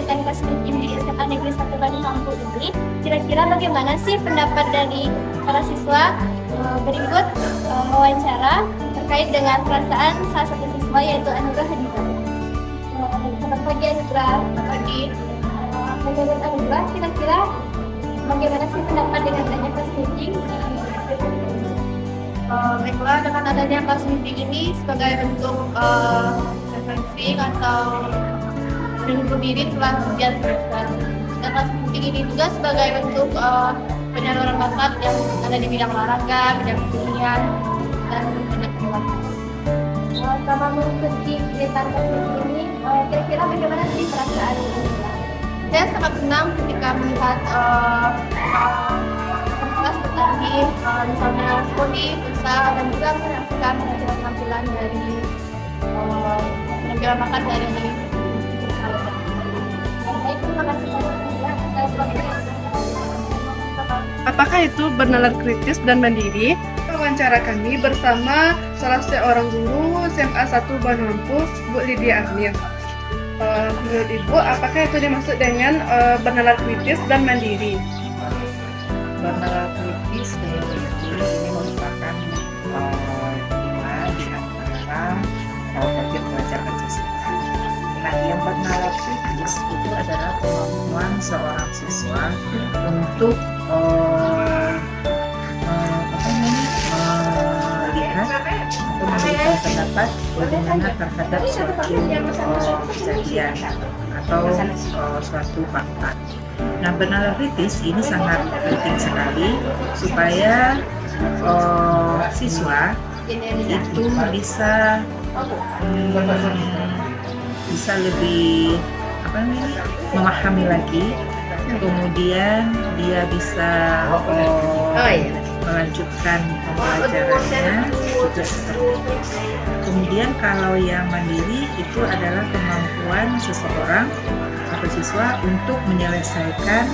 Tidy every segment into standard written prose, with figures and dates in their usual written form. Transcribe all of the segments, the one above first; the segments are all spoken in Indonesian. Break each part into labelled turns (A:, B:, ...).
A: kegiatan kelas meeting di SMA Negeri 1 Bandung Mampu ini, kira-kira bagaimana sih pendapat dari para siswa? Berikut wawancara terkait dengan perasaan salah satu siswa yaitu Anugrah Hadijah. Selamat pagi Anugrah. Selamat pagi. Menurut Anugrah, kira-kira bagaimana sih pendapat dengan adanya kelas meeting?
B: Baiklah, dengan adanya kelas meeting ini sebagai bentuk refreshing atau menghibur diri setelah ujian semester. Dan kelas meeting ini juga sebagai bentuk penyaluran bakat yang ada di bidang olahraga, bidang kesenian, dan banyak lain.
A: Selama mengikuti kegiatan kelas meeting ini, kira-kira bagaimana sih perasaan?
B: Saya sangat senang ketika melihat kelas bertanding, misalnya poni, futsal, dan juga menyaksikan penampilan dari penampilan bakat dari
A: Baik, terima kasih banyak atas waktunya.
C: Apakah itu bernalar kritis dan mandiri? Wawancara kami bersama salah seorang guru SMA 1 Bandung Mampu, Bu Lydia Agnes. Menurut Ibu, apakah itu dimaksud dengan bernalar kritis dan mandiri?
D: Bernalar kritis dan mandiri ini merupakan lima di antara topik pelajaran siswa. Nah, yang bernalar kritis itu adalah kemampuan seorang siswa untuk melihat atau memberikan pendapat bagaimana terhadap suatu kejadian atau suatu fakta. Nah, bernalar kritis ini sangat penting sekali supaya siswa itu bisa lebih memahami lagi, kemudian dia bisa melanjutkan pembelajarannya juga seperti itu. Kemudian kalau yang mandiri itu adalah kemampuan seseorang atau siswa untuk menyelesaikan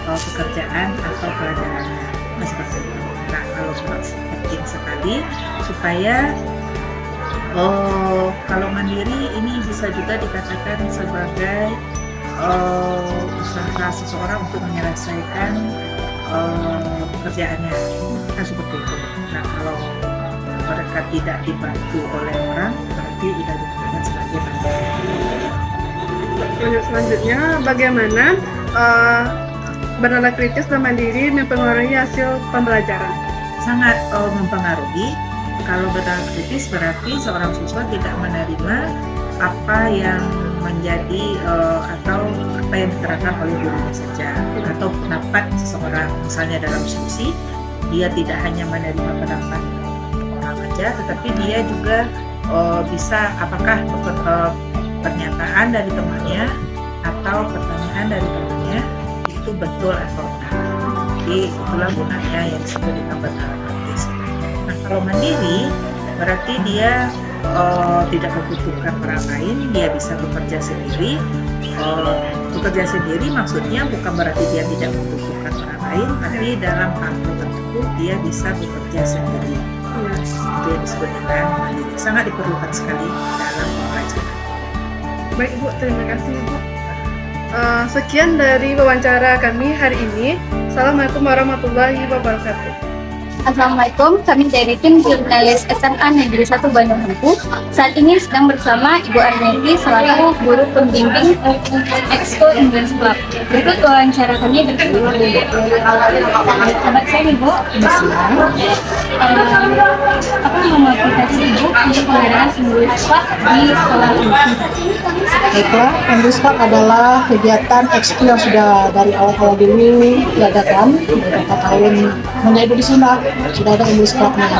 D: pekerjaan atau pelajarannya seperti itu. Nah, kalau penting sekali supaya kalau mandiri ini bisa juga dikatakan sebagai usaha seseorang untuk menyelesaikan pekerjaannya, kan seperti itu. Nah, kalau mereka tidak dibantu oleh orang, berarti tidak dikatakan sebagai mandiri.
C: Selanjutnya, bagaimana bernalar kritis dan mandiri mempengaruhi hasil pembelajaran?
D: Sangat mempengaruhi. Kalau bernalar kritis berarti seorang siswa tidak menerima apa yang menjadi atau apa yang diterangkan oleh gurunya saja, atau pendapat seseorang. Misalnya dalam diskusi, dia tidak hanya menerima pendapat orang saja, tetapi dia juga bisa apakah pernyataan dari temannya atau pertanyaan dari temannya itu betul atau tidak. Jadi itulah gunanya yang disebut dengan bernalar kritis. Nah, kalau mandiri berarti dia tidak membutuhkan orang lain, dia bisa bekerja sendiri. Bekerja sendiri maksudnya bukan berarti dia tidak membutuhkan orang lain, tapi dalam hal tertentu dia bisa bekerja sendiri. Itu yang disebut dengan mandiri. Sangat diperlukan sekali dalam pembelajaran.
C: Baik Bu, terima kasih Bu. Sekian dari wawancara kami hari ini. Assalamualaikum warahmatullahi wabarakatuh.
A: Assalamualaikum, kami dari tim jurnalis SMA Negeri 1 Bandung Mampu. Saat ini sedang bersama Ibu Arneti selaku guru pembimbing Exco English Club. Berikut wawancara kami bersama Ibu. Selamat siang Ibu. Apa memotivasi Ibu untuk mengadakan English Club di sekolah ini?
E: Baiklah, English Club adalah kegiatan ekskul yang sudah dari awal-awal dulu diadakan beberapa tahun. Menjadi Ibu di sini sudah ada English Club-nya.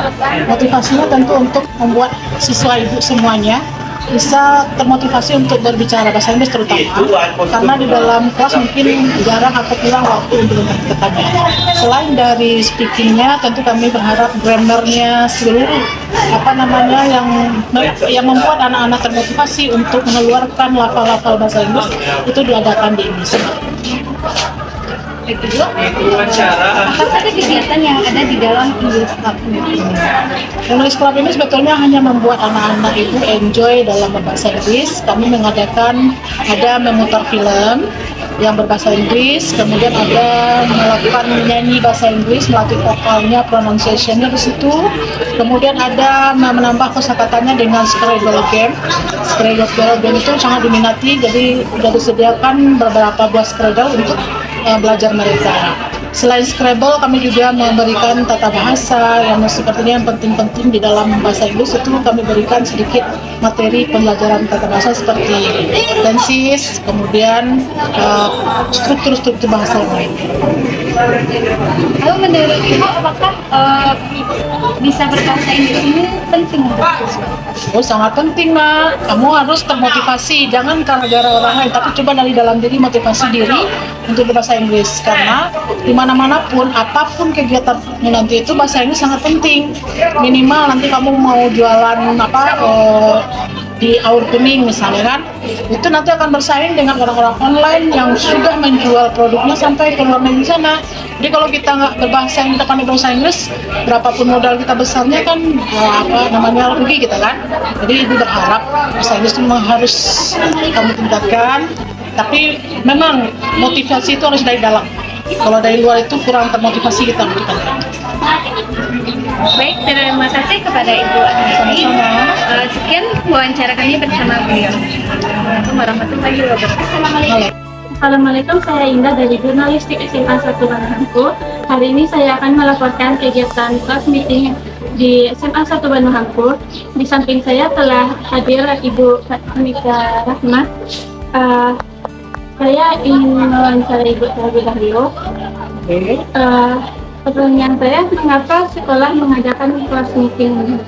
E: Motivasinya tentu untuk membuat siswa ibu semuanya bisa termotivasi untuk berbicara bahasa Inggris terutama karena di dalam kelas mungkin jarang atau kurang waktu untuk bertanya. Selain dari speakingnya, tentu kami berharap grammarnya seluruh yang membuat anak-anak termotivasi untuk mengeluarkan lafal-lafal bahasa Inggris itu diadakan di English Club.
B: Baik Bu, apa saja kegiatan yang ada di dalam English Club ini?
E: English Club ini sebetulnya hanya membuat anak-anak itu enjoy dalam berbahasa Inggris. Kami mengadakan memutar film yang berbahasa Inggris, kemudian ada melakukan nyanyi bahasa Inggris, melatih vokalnya, pronunciation-nya di situ. Kemudian ada menambah kosakatanya dengan Scrabble game. Scrabble game itu sangat diminati, jadi sudah disediakan beberapa buah Scrabble untuk belajar mereka. Selain Scrabble, kami juga memberikan tata bahasa yang sepertinya yang penting-penting di dalam bahasa Inggris. Itu kami berikan sedikit materi pembelajaran tata bahasa seperti tenses, kemudian struktur-struktur bahasa yang lain.
B: Lalu menurut Ibu, apakah bisa berbahasa Inggris ini penting untuk siswa?
E: Oh, sangat penting, Mak. Kamu harus termotivasi, jangan gara-gara orang lain, tapi coba dari dalam diri, motivasi diri untuk berbahasa Inggris. Karena dimana-mana pun, apapun kegiatanmu nanti itu bahasa Inggris sangat penting. Minimal nanti kamu mau jualan di Aur Kuning misalnya kan, itu nanti akan bersaing dengan orang-orang online yang sudah menjual produknya sampai ke luar negeri sana. Jadi kalau kita nggak berbahasa Inggris, kita pandai bahasa Inggris, berapapun modal kita besarnya kan rugi kita kan. Jadi ibu berharap bahasa Inggris itu memang harus kamu tingkatkan, tapi memang motivasi itu harus dari dalam. Kalau dari luar itu kurang termotivasi kita untuk
B: Baik, terima kasih kepada Ibu Agni. Sekian wawancara kami bersama beliau. Assalamualaikum warahmatullahi wabarakatuh.
A: Assalamualaikum, saya Indah dari Jurnalistik SMA 1 Bandung. Hari ini saya akan melaporkan kegiatan kelas meeting di SMA 1 Bandung. Di samping saya telah hadir Ibu Fatimika Rahmat. Saya ingin mewawancarai Ibu terlebih dahulu. Pertanyaan saya, mengapa sekolah mengadakan kelas meeting?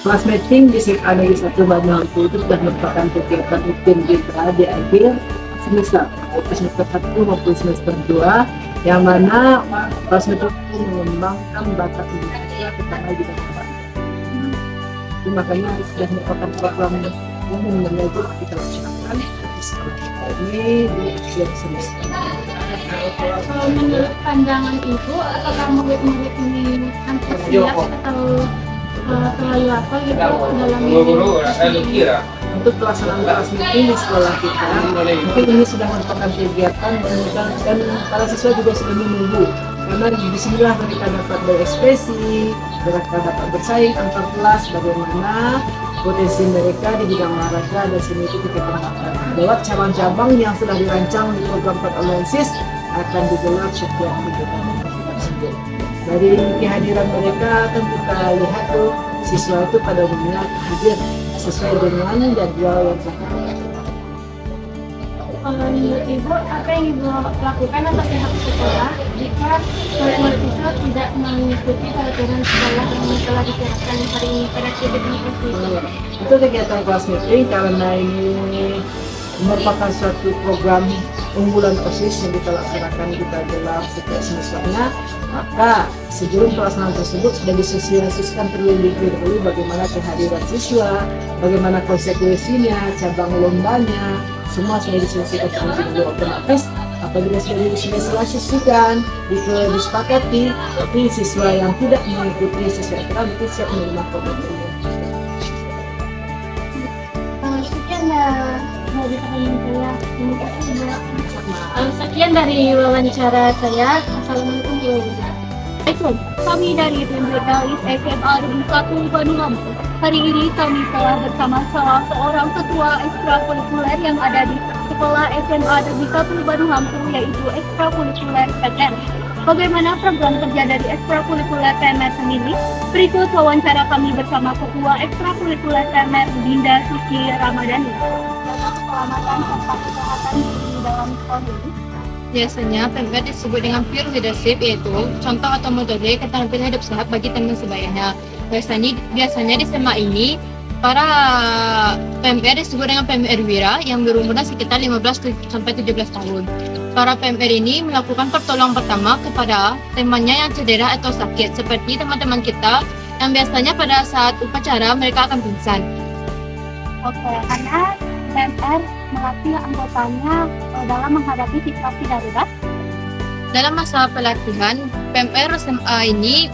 F: Kelas meeting di SMA Negeri 1 Bandung itu sudah merupakan kegiatan rutin kita di akhir semester, semester 1 maupun semester 2, yang mana kelas meeting itu mengembangkan bakat Indonesia terutama di bidang bahasa. Itu makanya sudah merupakan program umum yang kita laksanakan di sekolah kita ini di akhir semester.
A: Menurut pandangan Ibu, apakah murid-murid ini antusias atau terlalu hafal gitu dalam
F: Untuk pelaksanaan kelas meeting di sekolah kita, mungkin ini sudah merupakan kegiatan dan para siswa juga sudah menunggu, karena di sinilah mereka dapat berekspresi, mereka dapat bersaing antar kelas bagaimana potensi mereka di bidang olahraga dan seni itu kita kembangkan. Lewat cabang-cabang yang sudah dirancang di program Analisis akan digelar setiap minggu tersebut. Dari kehadiran mereka kan kita lihat tuh siswa itu pada umumnya hadir sesuai dengan jadwal yang telah
A: menurut Ibu, apa yang Ibu lakukan atau pihak sekolah jika murid-murid itu tidak mengikuti peraturan sekolah yang telah diterapkan hari ini pada aktivitas itu?
F: Itu kegiatan kelas meeting karena ini merupakan suatu program unggulan OSIS yang kita laksanakan, kita gelar setiap semesternya. Maka sebelum pelaksanaan tersebut sudah disosialisasikan terlebih dahulu bagaimana kehadiran siswa, bagaimana konsekuensinya, cabang lombanya, semua sudah disosialisasikan terlebih dahulu. Otomatis apabila sudah disosialisasikan, disepakati, tapi siswa yang tidak mengikuti sesuai aturan itu siap menerima kompetensi.
A: Sekian dari wawancara saya. Assalamualaikum warahmatullahi wabarakatuh. Kami dari Jurnalis SMA Negeri 1 Bandung. Hari ini kami telah bersama salah seorang ketua ekstrakurikuler yang ada di sekolah SMA Negeri 1 Bandung, yaitu ekstrakurikuler PTN. Bagaimana program kerja dari ekstrakurikuler PMR sendiri? Berikut wawancara kami bersama ketua ekstrakurikuler PMR Dinda Suci Ramadhani. Keselamatan serta kesehatan di dalam sekolah ini.
B: Biasanya PMR disebut dengan peer leadership, yaitu contoh atau metode keterampilan hidup sehat bagi teman sebayanya. Biasanya di SMA ini para PMR disebut dengan PMR Wira yang berumuran sekitar 15 sampai 17 tahun. Para PMR ini melakukan pertolongan pertama kepada temannya yang cedera atau sakit, seperti teman-teman kita yang biasanya pada saat upacara mereka akan pingsan.
A: Oke, karena PMR melatih anggotanya dalam menghadapi situasi darurat.
B: dalam masa pelatihan, PMR SMA ini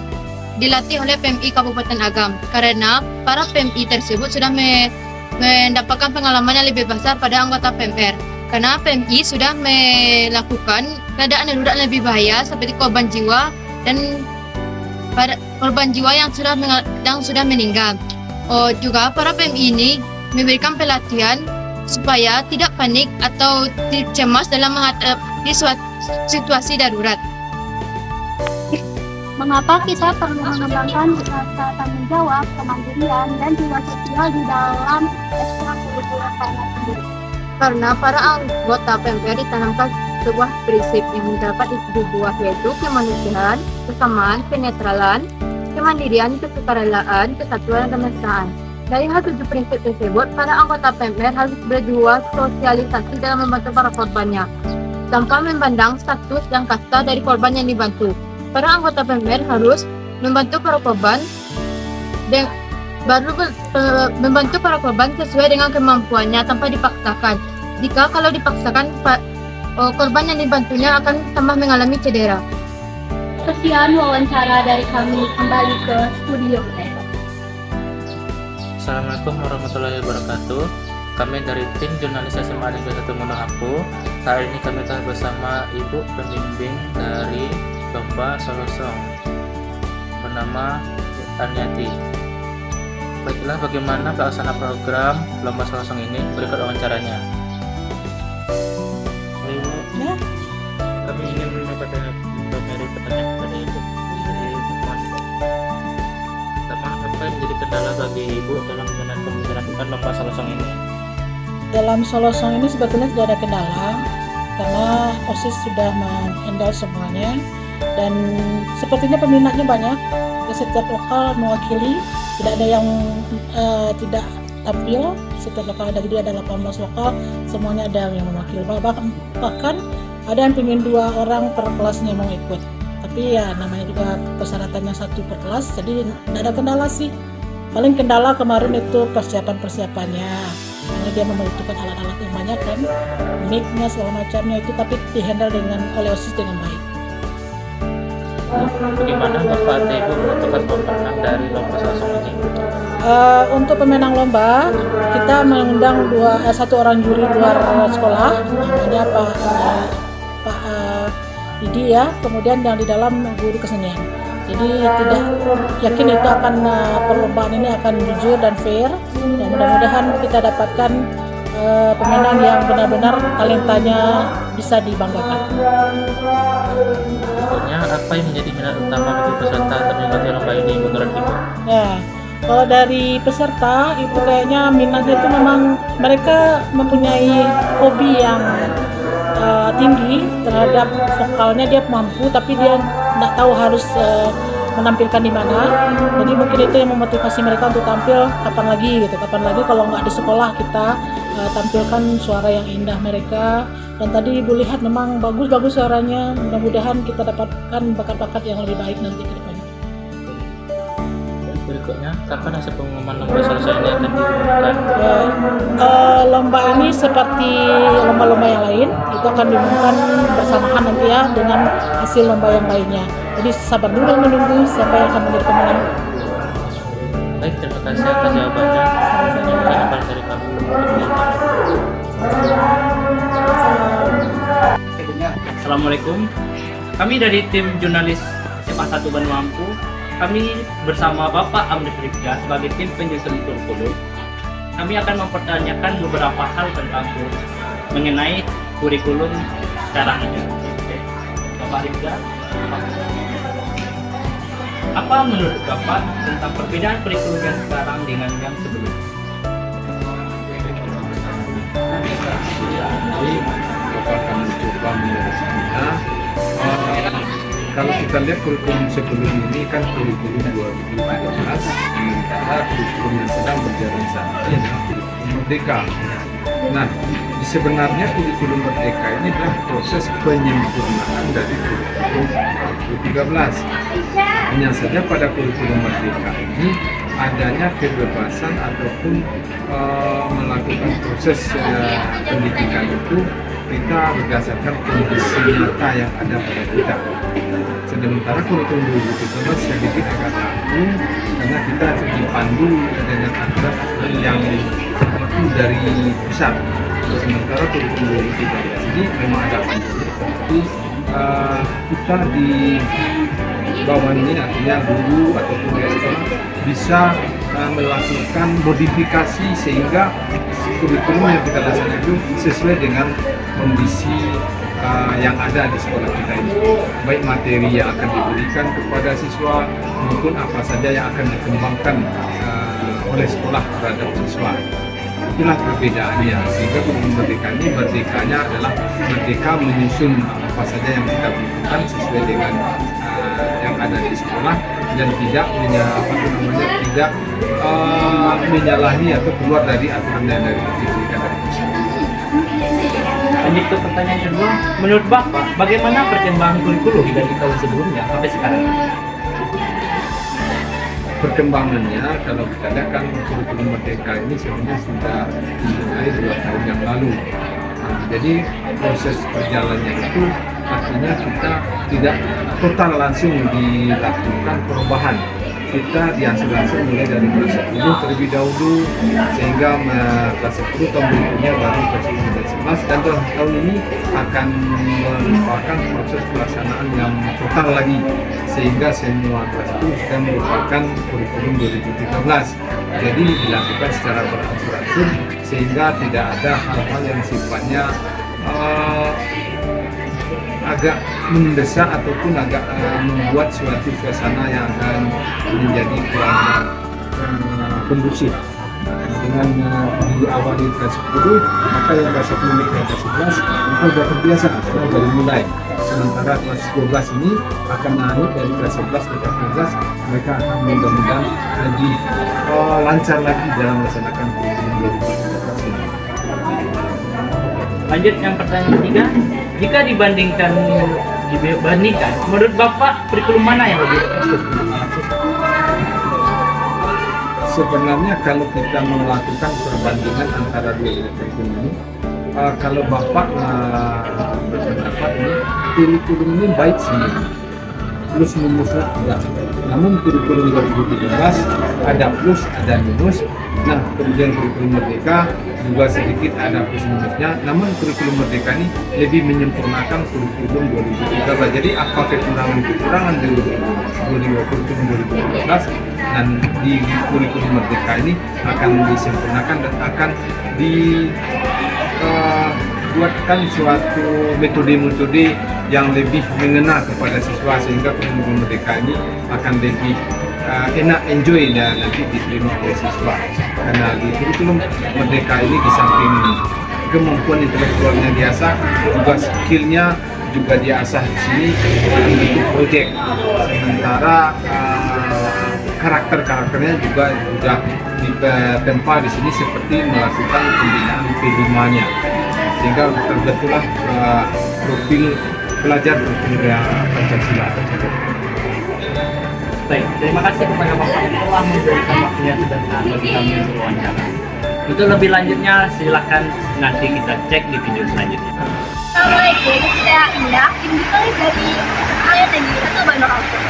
B: dilatih oleh PMI Kabupaten Agam karena para PMI tersebut sudah mendapatkan pengalaman yang lebih besar pada anggota PMR. Karena PMI sudah melakukan keadaan darurat lebih bahaya seperti korban jiwa dan korban jiwa yang sudah meninggal. Juga para PMI ini memberikan pelatihan supaya tidak panik atau cemas dalam menghadapi situasi darurat.
A: Mengapa kita perlu mengembangkan rasa tanggung jawab, kemandirian, dan jiwa sosial di dalam ekstrakurikuler PMR sendiri?
B: Karena para anggota PMR ditanamkan sebuah prinsip yang dapat dibuat, yaitu kemanusiaan, kesamaan, kenetralan, kemandirian, kesukarelaan, kesatuan, dan kemesraan. Dari hal 7 prinsip tersebut, para anggota PMR harus berjiwa sosialisasi dalam membantu para korbannya, tanpa memandang status dan kasta dari korban yang dibantu. Para anggota PMR harus membantu para korban membantu para korban sesuai dengan kemampuannya tanpa dipaksakan. Jika kalau dipaksakan, korban yang dibantunya akan tambah mengalami cedera.
A: Sekian wawancara dari kami, kembali ke studio.
G: Assalamualaikum warahmatullahi wabarakatuh. Kami dari tim jurnalis SMA Negeri 1 Monohampu. Hari ini kami telah bersama Ibu pembimbing dari Lomba Solosong bernama Taniati. Baiklah, bagaimana pelaksanaan program Lomba Solosong ini? Berikut wawancaranya. Kami ingin mendapatkan dari pertanyaan dari Ibu. Pertama, apa yang menjadi kendala bagi Ibu dalam melakukan Lomba Solosong ini?
E: Dalam Solosong ini sebetulnya tidak ada kendala karena OSIS sudah menghandle semuanya dan sepertinya peminatnya banyak. Setiap lokal mewakili, tidak ada yang tidak tampil. Setiap lokal ada 18 lokal, semuanya ada yang mewakili. Bahkan ada yang ingin 2 orang per kelasnya mau ikut. Tapi ya namanya juga persyaratannya 1 per kelas, jadi tidak ada kendala sih. Paling kendala kemarin itu persiapannya, karena dia membutuhkan alat-alat yang banyak kan, mic-nya segala macamnya itu, tapi dihandle oleh OSIS dengan baik.
G: Bagaimana Bapak Ibu menentukan pemenang dari Lomba Solosong ini?
E: Untuk pemenang lomba, kita mengundang 1 orang juri luar sekolah, namanya Pak Didi ya, kemudian yang di dalam guru kesenian. Jadi tidak yakin itu akan perlombaan ini akan jujur dan fair, dan mudah-mudahan kita dapatkan pemenang yang benar-benar talentanya bisa dibanggakan.
G: Apa yang menjadi minat utama bagi peserta terlibat di lomba ini menurut Ibu?
E: Ya, kalau dari peserta itu kayaknya minatnya itu memang mereka mempunyai hobi yang tinggi terhadap vokalnya, dia mampu tapi dia tidak tahu harus menampilkan di mana. Jadi mungkin itu yang memotivasi mereka untuk tampil kapan lagi kalau nggak di sekolah kita tampilkan suara yang indah mereka. Dan tadi Ibu lihat memang bagus suaranya. Mudah-mudahan kita dapatkan bakat-bakat yang lebih baik nanti ke depannya.
G: Berikutnya, kapan hasil pengumuman Lomba Solosong ini akan diumumkan?
E: Lomba ini seperti lomba-lomba yang lain, itu akan diumumkan bersamaan nanti ya dengan hasil lomba yang lainnya. Jadi sabar dulu menunggu siapa yang akan menjadi pemenang.
G: Baik, terima kasih atas jawabannya. Jawaban dari kami.
H: Assalamualaikum. Kami dari tim jurnalis SMA 1 Monohampu. Kami bersama Bapak Amri Fribda sebagai tim penyusun kurikulum. Kami akan mempertanyakan beberapa hal tentang mengenai kurikulum sekarang ini. Bapak Fribda, apa menurut Bapak tentang perbedaan kurikulum yang sekarang dengan yang sebelumnya?
I: Bapak akan mencoba menyelesaikannya. Kalau kita lihat kurikulum sebelum ini kan kurikulum 2013, sementara kurikulum yang sedang berjalan saat ini adalah kurikulum Merdeka. Nah, sebenarnya kurikulum Merdeka ini adalah proses penyempurnaan dari kurikulum 2013. Hanya saja pada kurikulum Merdeka ini adanya kebebasan ataupun melakukan proses pendidikan itu kita berdasarkan kondisi nyata yang ada pada kita. Sementara kurikulum 2013 sedikit agak ragu karena kita dipandu dengan aturan yang itu dari pusat. Sementara kurikulum 2013 ini memang ada panduan, tapi kita di bawahnya artinya guru ataupun sekolah bisa melakukan modifikasi sehingga kurikulum yang kita laksanakan itu sesuai dengan kondisi yang ada di sekolah kita ini, baik materi yang akan diberikan kepada siswa maupun apa saja yang akan dikembangkan oleh sekolah terhadap siswa. Itulah perbedaannya, sehingga kurikulum merdeka ini merdekanya adalah merdeka menyusun apa saja yang kita butuhkan sesuai dengan yang ada di sekolah dan tidak tidak menyalahi atau keluar dari aturan yang diberikan dari pusat.
H: Lanjut ke pertanyaan kedua, menurut Bapak, bagaimana perkembangan kurikulum dari tahun sebelumnya sampai sekarang?
I: Perkembangannya, kalau kita lihat kan kurikulum merdeka ini sebenarnya sudah dimulai 2 tahun yang lalu. Jadi proses perjalanannya itu artinya kita tidak total langsung dilakukan perubahan. Kita diansur-ansur mulai dari kelas 10 terlebih dahulu sehingga kelas 10 tahun berikutnya baru kelas 11 dan tahun ini akan merupakan proses pelaksanaan yang total lagi sehingga semua kelas itu sudah merupakan kurikulum 2013. Jadi dilakukan secara beransur-ansur sehingga tidak ada hal-hal yang sifatnya agak mendesak ataupun agak membuat suatu suasana yang akan menjadi kurang kondusif. Dengan diawali kelas 10, maka yang kelas 10 ke kelas 11 itu sudah terbiasa, sudah dari mulai. Sementara kelas 12 ini akan naik dari kelas 11 ke kelas 12, mereka akan mudah-mudahan lebih lancar lagi dalam melaksanakan kurikulum 2013 ini.
H: Lanjut yang pertanyaan ketiga, jika dibandingkan, menurut Bapak kurikulum mana yang lebih efektif?
I: Sebenarnya kalau kita melakukan perbandingan antara dua kurikulum ini, kalau Bapak berpendapat ini kurikulum ini baik sih, plus minusnya tidak. Namun kurikulum 2017 ada plus ada minus. Nah, kemudian kurikulum merdeka juga sedikit ada plus minusnya. Namun kurikulum merdeka ini lebih menyempurnakan kurikulum 2013. Jadi apa kekurangan dari kurikulum 2013 dan di kurikulum merdeka ini akan disempurnakan dan akan dibuatkan suatu metode-metode yang lebih mengena kepada siswa sehingga kurikulum merdeka ini akan lebih enak, enjoy dan nanti diterima oleh siswa. Karena di kurikulum merdeka ini di samping kemampuan intelektualnya diasah, juga skillnya juga diasah di sini dalam bentuk proyek. Sementara karakternya juga sudah ditempa di sini seperti melakukan pembinaan P5-nya, sehingga terbentuklah profil pelajar berbudaya Pancasila tersebut.
H: Baik, terima kasih kepada Bapak yang telah memberikan waktunya sebentar bagi kami untuk wawancara. Untuk lebih lanjutnya silakan nanti kita cek di video selanjutnya.
A: Assalamualaikum, saya Indah, tim jurnalis dari SMA Negeri 1 Bandung Lampung.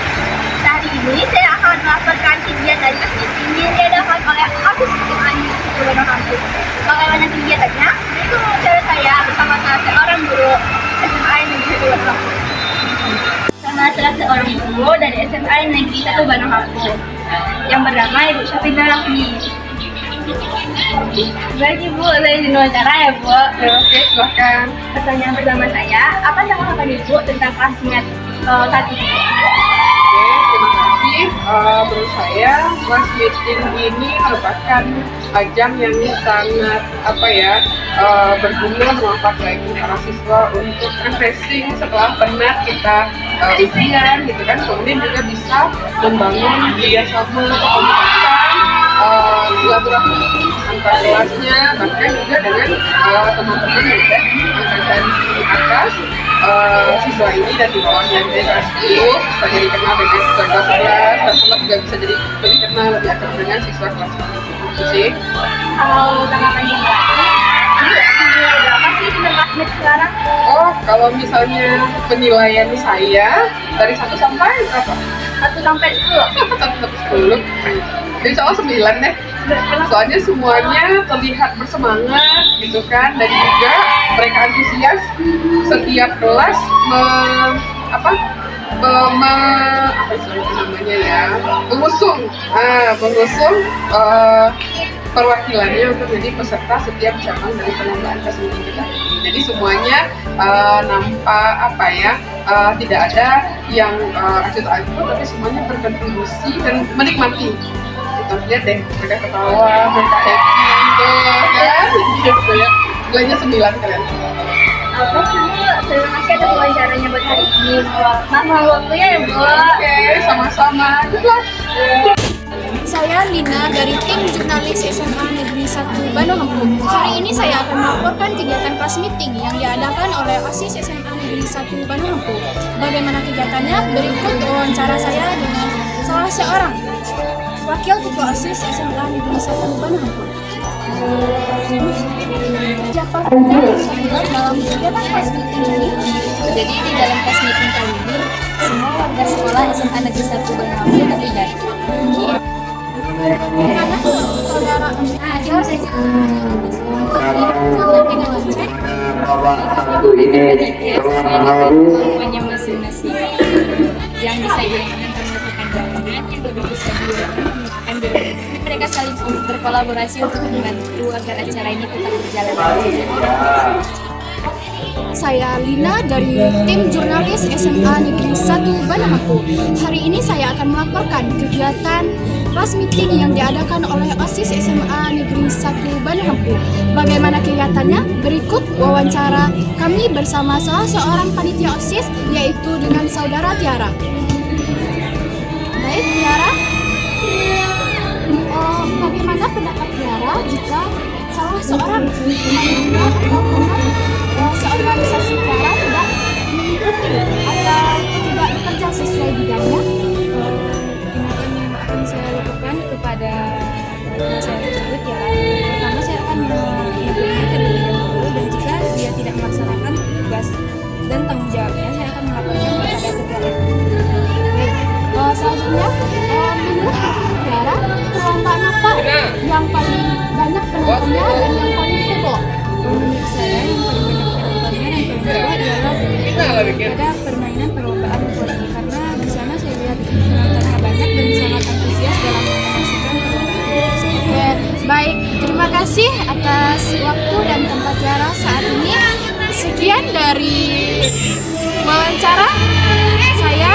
A: Hari ini saya akan melaporkan kegiatan meeting yang diadakan oleh ASIS SMA Negeri 1 Bandung Lampung. Bagaimana kegiatannya? Berikut wawancara saya bersama salah seorang guru SMA Negeri 1 Bandung Lampung. Sama salah seorang guru dari SMA Negeri 1 Bandung Lampung yang bernama Ibu Syafina Rahmi. Baik Ibu, saya izin wawancara ya Bu. Oke, silakan. Pertanyaan pertama saya, apa tanggapan Ibu tentang kelasnya saat ini?
C: Oke, terima kasih. Menurut saya, kelas meeting ini merupakan ajang yang sangat berguna bermanfaat bagi para siswa untuk refreshing setelah penat kita ujian gitu kan. Kemudian juga bisa membangun kerjasama, komunikasi, silaturahmi antar kelasnya, bahkan juga dengan teman-teman yang ada angkatan atas. Siswa ini dan di bawahnya dari kelas 10 bisa jadi kenal dengan siswa kelas 11, kelas 11 juga bisa jadi lebih kenal lebih akrab dengan siswa kelas 10 itu sih.
A: Kalau tanggapan Ibu, Berapa sih pendapat sekarang?
C: Oh, kalau misalnya penilaian saya dari 1 sampai berapa?
A: 1 sampai 10.
C: 1 sampai 10. Insya Allah 9 deh. Soalnya semuanya terlihat bersemangat gitu kan, dan juga mereka antusias setiap kelas namanya ya, mengusung perwakilannya untuk jadi peserta setiap cabang dari perlombaan kasmiting kita. Jadi semuanya nampak tidak ada yang acut-acut, tapi semuanya berkontribusi dan menikmati. Kita lihat deh, mereka ketawa, mereka happy gitu kan, gitu ya. Nilainya 9 kalian.
A: Terima kasih atas wawancaranya buat hari ini. Mahal waktunya ya, Bu.
C: Oke, sama-sama. Good luck.
A: Saya Lina dari tim jurnalis SMA Negeri 1 Bandung Hampung. Hari ini saya akan melaporkan kegiatan kelas meeting yang diadakan oleh OSIS SMA Negeri 1 Bandung Hampung. Bagaimana kegiatannya? Berikut wawancara saya dengan salah seorang wakil ketua OSIS SMA Negeri 1 Bandung Hampung. Siapa yang terlibat dalam kegiatan kelas meeting ini? Jadi di dalam kelas meeting kali ini semua warga sekolah SMA Negeri 1 Bandung Hampung terlibat.
J: Punya masing-masing yang bisa digunakan untuk melakukan gabungan, yang lebih bisa digunakan mereka saling berkolaborasi untuk membantu agar acara ini tetap berjalan.
A: Saya Lina dari tim jurnalis SMA Negeri 1 Bandung Hampung. Hari ini saya akan melaporkan kegiatan kelas meeting yang diadakan oleh OSIS SMA Negeri 1 Bandung Hampung. Bagaimana kegiatannya? Berikut wawancara kami bersama salah seorang panitia OSIS, yaitu dengan saudara Tiara. Baik, Tiara. Bagaimana pendapat Tiara jika salah seorang panitia atau seorganisasi Tiara tidak mengikuti atau tidak bekerja sesuai bidangnya?
J: Tindakan yang akan saya lakukan kepada saya tersebut ya, pertama saya akan menegurnya terlebih dahulu, dan jika dia tidak melaksanakan tugas dan tanggung jawabnya, saya akan melaporkan kepada ketua
A: Selanjutnya, menurut Tiara, perlombaan apa yang paling banyak penontonnya dan yang paling heboh?
J: Menurut saya yang paling banyak penontonnya dan paling heboh adalah pada permainan perlombaan voli, karena di sana saya lihat penontonnya banyak dan sangat antusias dalam menyaksikan perlombaan tersebut.
A: Oke, baik. Terima kasih atas waktu dan tempat Tiara saat ini. Sekian dari wawancara saya,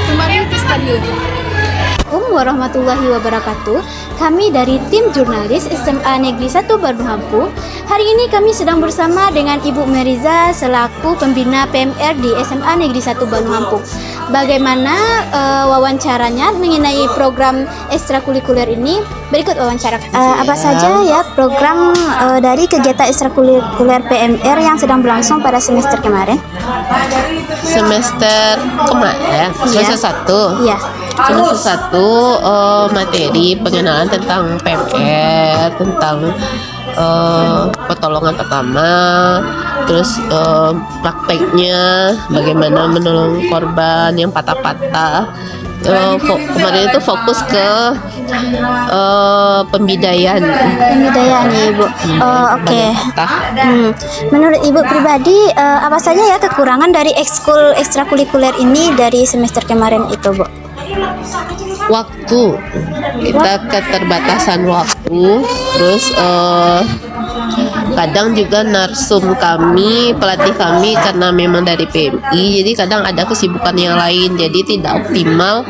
A: kembali ke stadion.
K: Assalamualaikum warahmatullahi wabarakatuh. Kami dari tim jurnalis SMA Negeri 1 Bandung Hampung. Hari ini kami sedang bersama dengan Ibu Meriza selaku pembina PMR di SMA Negeri 1 Bandung Hampung. Bagaimana wawancaranya mengenai program ekstrakurikuler ini? Berikut wawancara. Apa saja ya program dari kegiatan ekstrakurikuler PMR yang sedang berlangsung pada semester kemarin?
L: Semester kemarin, semester 1.
K: Iya.
L: Semester 1 materi pengenalan tentang PMR, tentang pertolongan pertama, terus prakteknya bagaimana menolong korban yang patah-patah. Kemarin itu fokus ke pembidayaan
K: ya Ibu. Oke. Menurut Ibu pribadi apa saja ya kekurangan dari ekskul ekstrakurikuler ini dari semester kemarin itu, Bu?
L: Waktu, kita keterbatasan waktu, terus kadang juga narsum kami, pelatih kami karena memang dari PMI, jadi kadang ada kesibukan yang lain, jadi tidak optimal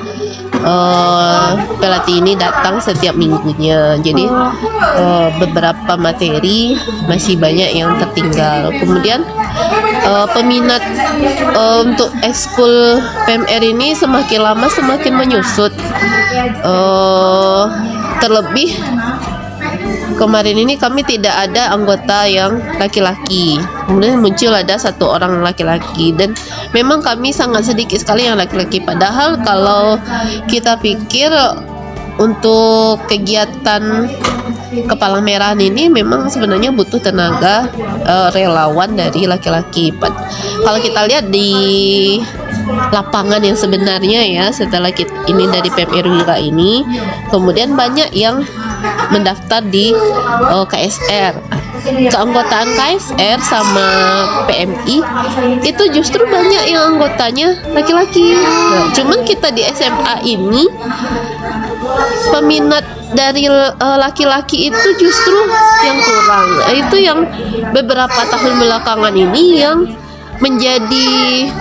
L: pelatih ini datang setiap minggunya, jadi beberapa materi masih banyak yang tertinggal. Kemudian peminat untuk ekskul PMR ini semakin lama semakin menyusut, terlebih kemarin ini kami tidak ada anggota yang laki-laki, kemudian muncul ada 1 orang laki-laki, dan memang kami sangat sedikit sekali yang laki-laki, padahal kalau kita pikir untuk kegiatan kepala merahan ini memang sebenarnya butuh tenaga relawan dari laki-laki. Kalau kita lihat di lapangan yang sebenarnya ya, setelah ini dari PMR Wira ini, kemudian banyak yang mendaftar di KSR. Keanggotaan KSR sama PMI itu justru banyak yang anggotanya laki-laki. Nah, cuman kita di SMA ini peminat dari laki-laki itu justru yang kurang. Itu yang beberapa tahun belakangan ini yang menjadi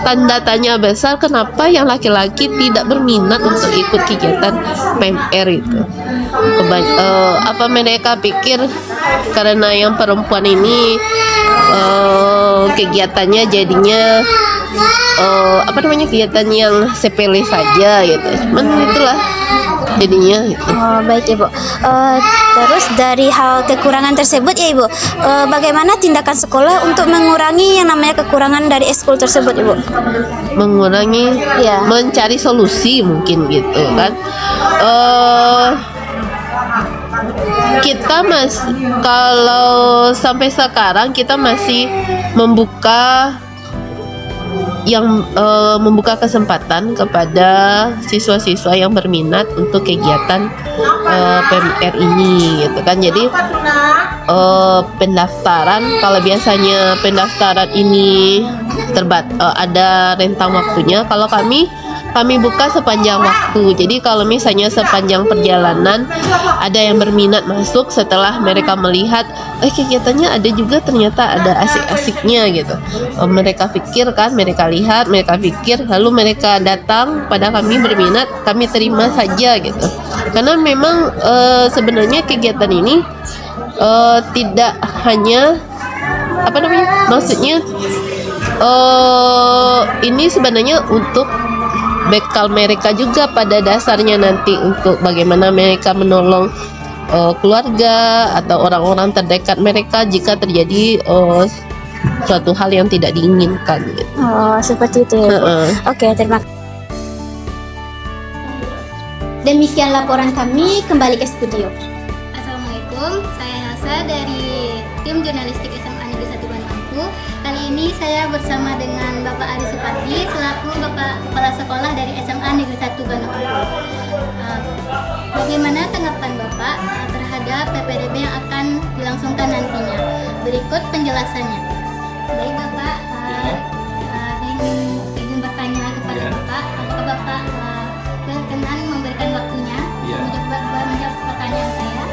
L: tanda tanya besar, kenapa yang laki-laki tidak berminat untuk ikut kegiatan PMR itu. Apa mereka pikir karena yang perempuan ini kegiatannya jadinya kegiatan yang sepele saja gitu. Cuman itulah jadinya gitu.
K: Oh, baik Ibu. Terus dari hal kekurangan tersebut ya Ibu, bagaimana tindakan sekolah untuk mengurangi yang namanya kekurangan dari ekskul tersebut Ibu?
L: Mengurangi,
K: ya,
L: mencari solusi mungkin gitu kan. Kita kalau sampai sekarang kita masih membuka kesempatan kepada siswa-siswa yang berminat untuk kegiatan PMR ini gitu kan. Jadi pendaftaran, kalau biasanya pendaftaran ini ada rentang waktunya, kalau kami buka sepanjang waktu. Jadi kalau misalnya sepanjang perjalanan ada yang berminat masuk, setelah mereka melihat kegiatannya ada juga, ternyata ada asik-asiknya gitu, mereka pikirkan, mereka lihat, mereka pikir, lalu mereka datang pada kami berminat, kami terima saja gitu. Karena memang sebenarnya kegiatan ini tidak hanya maksudnya ini sebenarnya untuk bekal mereka juga pada dasarnya nanti untuk bagaimana mereka menolong keluarga atau orang-orang terdekat mereka jika terjadi suatu hal yang tidak diinginkan gitu.
K: Oh, seperti itu ya. Oke, terima kasih. Demikian laporan kami, kembali ke studio.
A: Assalamualaikum, saya Elsa dari tim jurnalistik SMA Negeri 1 Bandung. Kali ini saya bersama dengan Bapak Ari Supati selaku Bapak Kepala Sekolah dari SMA Negeri 1 Bandung. Bagaimana tanggapan Bapak terhadap PPDB yang akan dilangsungkan nantinya? Berikut penjelasannya. Baik Bapak, saya ingin bertanya kepada Bapak, apakah Bapak berkenan memberikan waktunya untuk menjawab pertanyaan saya?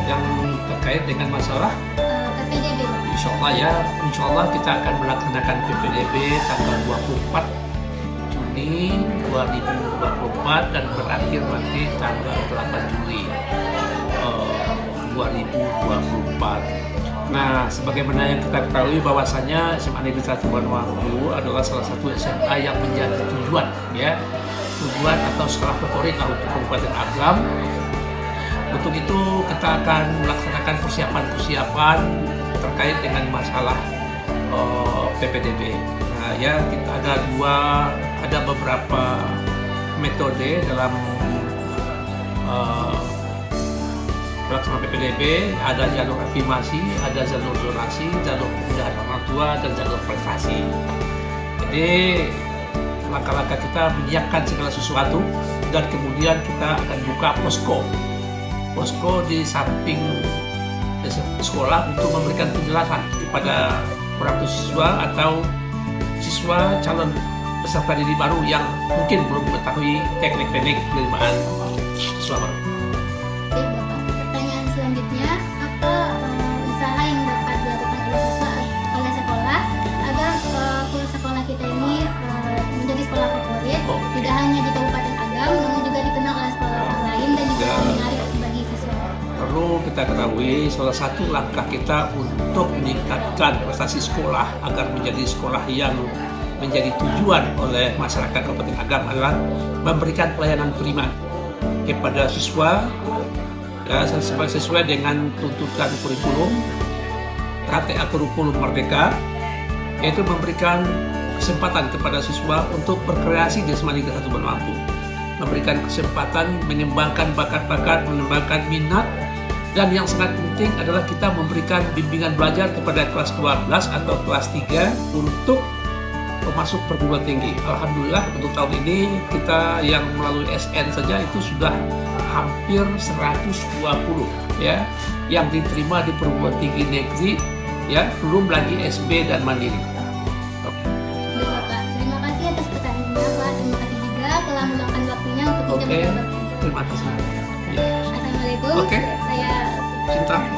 M: Yang terkait dengan masalah
A: PPDB.
M: Insya Allah kita akan melaksanakan PPDB tanggal 24 Juni 2024 dan berakhir nanti tanggal 8 Juli 2024. Nah, sebagaimana yang kita ketahui bahwasanya SMA Negeri 1 Bandung adalah salah satu SMA yang menjadi tujuan atau sekolah favorit untuk Kabupaten Agam. Untuk itu kita akan melaksanakan persiapan terkait dengan masalah PPDB. Nah, kita ada beberapa metode dalam pelaksanaan PPDB. Ada jalur afirmasi, ada jalur zonasi, jalur pemindahan orang tua, dan jalur prestasi. Jadi langkah-langkah kita menyiapkan segala sesuatu, dan kemudian kita akan buka posko di samping sekolah untuk memberikan penjelasan kepada orang tua siswa atau siswa calon peserta didik baru yang mungkin belum mengetahui teknik-teknik penerimaan siswa baru.
A: Pertanyaan selanjutnya, apa usaha yang dapat dilakukan oleh sekolah agar sekolah kita ini menjadi sekolah favorit, tidak hanya di Kabupaten Agam, namun juga dikenal oleh sekolah lain dan juga menarik bagi siswa?
M: Perlu kita ketahui, salah satu langkah kita untuk meningkatkan prestasi sekolah agar menjadi sekolah yang menjadi tujuan oleh masyarakat Kabupaten Agam adalah memberikan pelayanan prima kepada siswa sesuai dengan tuntutan kurikulum KTA kurikulum Merdeka, yaitu memberikan kesempatan kepada siswa untuk berkreasi di SMA Negeri 1 Bandung, memberikan kesempatan mengembangkan bakat-bakat, mengembangkan minat Dan yang sangat penting adalah kita memberikan bimbingan belajar kepada kelas 12 atau kelas 3 untuk masuk perguruan tinggi. Alhamdulillah untuk tahun ini kita yang melalui SN saja itu sudah hampir 120 ya yang diterima di perguruan tinggi negeri, ya, belum lagi SB dan mandiri.
A: Bapak, terima kasih atas pertanyaannya Pak. Terima kasih juga telah meluangkan waktunya untuk kita
M: Oke,
A: berbincang.
M: terima kasih. Ya.
A: Assalamualaikum.
M: Oke.
A: Saya
M: Cinta.